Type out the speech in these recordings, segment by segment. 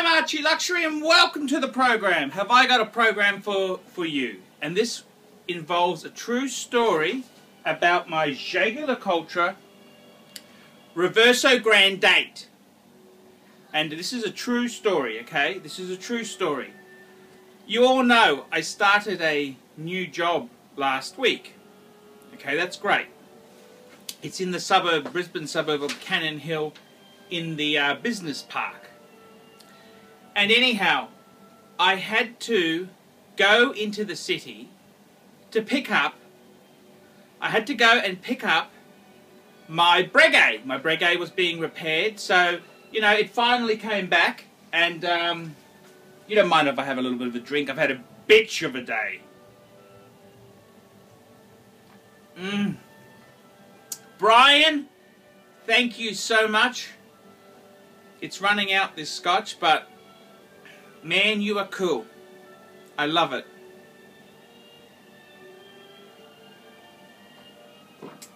I'm Archie Luxury and welcome to the program. Have I got a program for you? And this involves a true story about my Jaeger-LeCoultre Reverso Grande. And this is a true story, okay? This is a true story. You all know I started a new job last week. Okay, that's great. It's in the Brisbane suburb of Cannon Hill in the business park. And anyhow, I had to go into the city to pick up, my Breguet. My Breguet was being repaired, so, you know, it finally came back, and, you don't mind if I have a little bit of a drink. I've had a bitch of a day. Brian, thank you so much. It's running out, this scotch, but man, you are cool. I love it.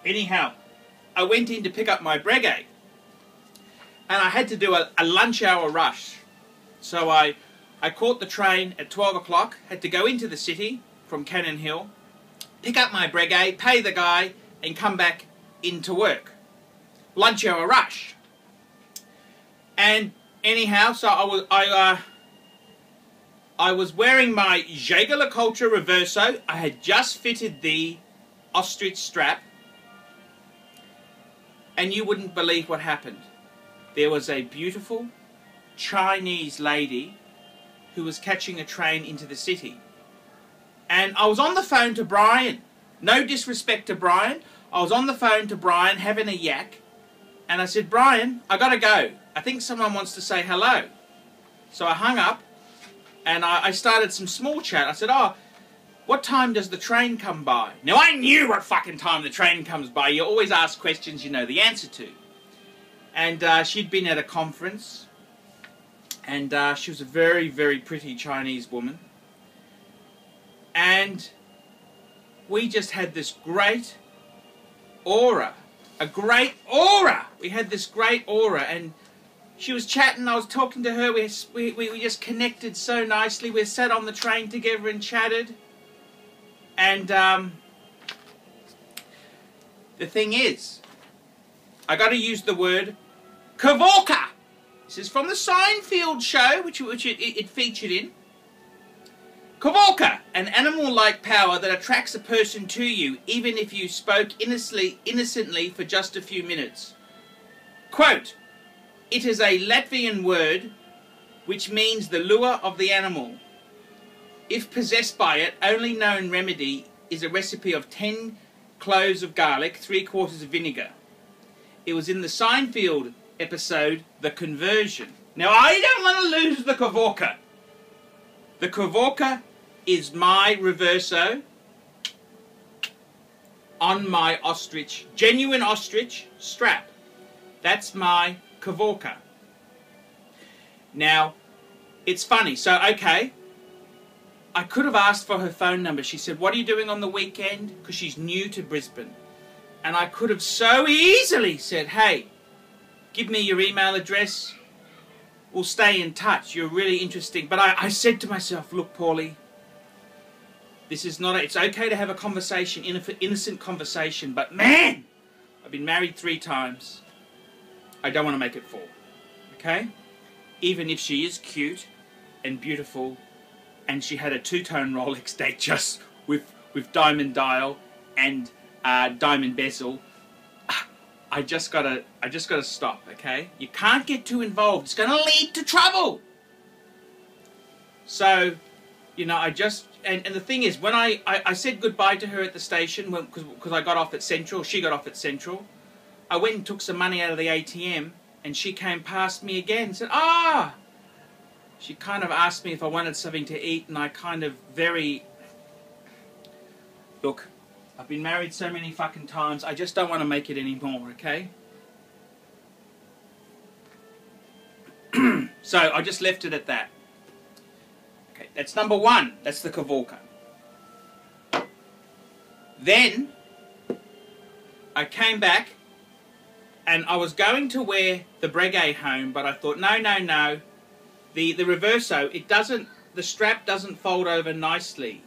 Anyhow, I went in to pick up my Breguet, and I had to do a lunch hour rush. So I caught the train at 12 o'clock, had to go into the city from Cannon Hill, pick up my Breguet, pay the guy, and come back into work. Lunch hour rush. And anyhow, so I was wearing my Jaeger-LeCoultre Reverso. I had just fitted the ostrich strap, and you wouldn't believe what happened. There was a beautiful Chinese lady who was catching a train into the city. And I was on the phone to Brian. No disrespect to Brian. I was on the phone to Brian having a yak, and I said, Brian, I gotta go. I think someone wants to say hello. So I hung up, and I started some small chat. I said, oh, what time does the train come by? Now, I knew what fucking time the train comes by. You always ask questions you know the answer to. And she'd been at a conference, and she was a very, very pretty Chinese woman. And we just had this great aura. A great aura! We had this great aura, and she was chatting, I was talking to her, we just connected so nicely. We sat on the train together and chatted. And the thing is, I got to use the word Kavorka. This is from the Seinfeld show, which it featured in. Kavorka, an animal-like power that attracts a person to you, even if you spoke innocently for just a few minutes. Quote, it is a Latvian word which means the lure of the animal. If possessed by it, only known remedy is a recipe of 10 cloves of garlic, 3/4 of vinegar. It was in the Seinfeld episode, The Conversion. Now, I don't want to lose the Kavorka. The Kavorka is my Reverso on my ostrich, genuine ostrich strap. That's my Kavorka. Now, it's funny. So, okay, I could have asked for her phone number. She said, what are you doing on the weekend? Because she's new to Brisbane. And I could have so easily said, hey, give me your email address. We'll stay in touch. You're really interesting. But I said to myself, look, Paulie, this is not it's okay to have a conversation, innocent conversation, but man, I've been married 3 times. I don't want to make it 4. Okay? Even if she is cute and beautiful, and she had a 2-tone Rolex date just with diamond dial and diamond bezel, I just gotta stop, okay? You can't get too involved. It's gonna lead to trouble. So, you know, and the thing is, when I said goodbye to her at the station, because I got off at Central, she got off at Central, I went and took some money out of the ATM, and she came past me again and said, ah! She kind of asked me if I wanted something to eat, and I kind of look, I've been married so many fucking times, I just don't want to make it anymore, okay? So I just left it at that. Okay, that's number 1. That's the Kavorka. Then I came back and I was going to wear the Breguet home, but I thought, no, The Reverso, the strap doesn't fold over nicely.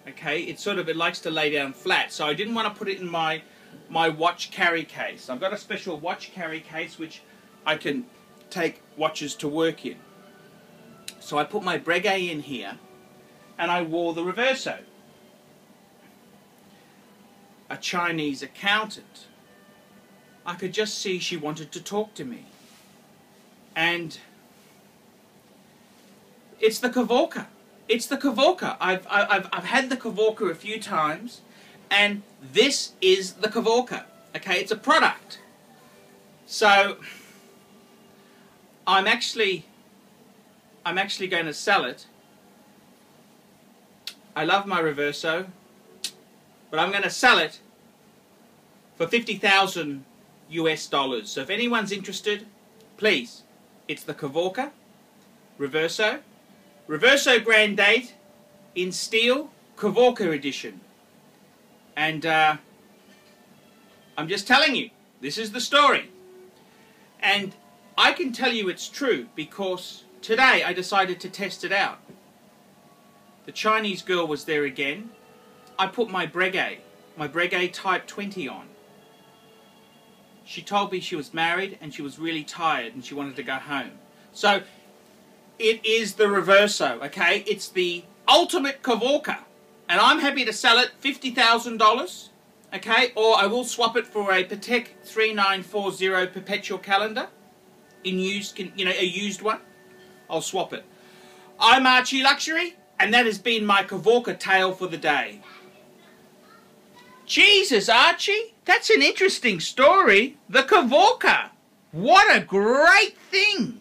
Okay, it likes to lay down flat. So I didn't want to put it in my watch carry case. I've got a special watch carry case which I can take watches to work in. So I put my Breguet in here and I wore the Reverso. A Chinese accountant. I could just see she wanted to talk to me. And it's the Kavorka. It's the Kavorka. I've had the Kavorka a few times, and this is the Kavorka. Okay, it's a product. So I'm actually going to sell it. I love my Reverso, but I'm going to sell it for $50,000 US. So if anyone's interested, please, it's the Kavorka Reverso Grande in steel, Kavorka edition. And I'm just telling you, this is the story. And I can tell you it's true because today I decided to test it out. The Chinese girl was there again. I put my Breguet Type 20 on. She told me she was married and she was really tired and she wanted to go home. So it is the Reverso, okay? It's the ultimate Kavorka. And I'm happy to sell it $50,000, okay? Or I will swap it for a Patek 3940 perpetual calendar in used, a used one. I'll swap it. I'm Archie Luxury, and that has been my Kavorka tale for the day. Jesus, Archie, that's an interesting story. The Kavorka. What a great thing.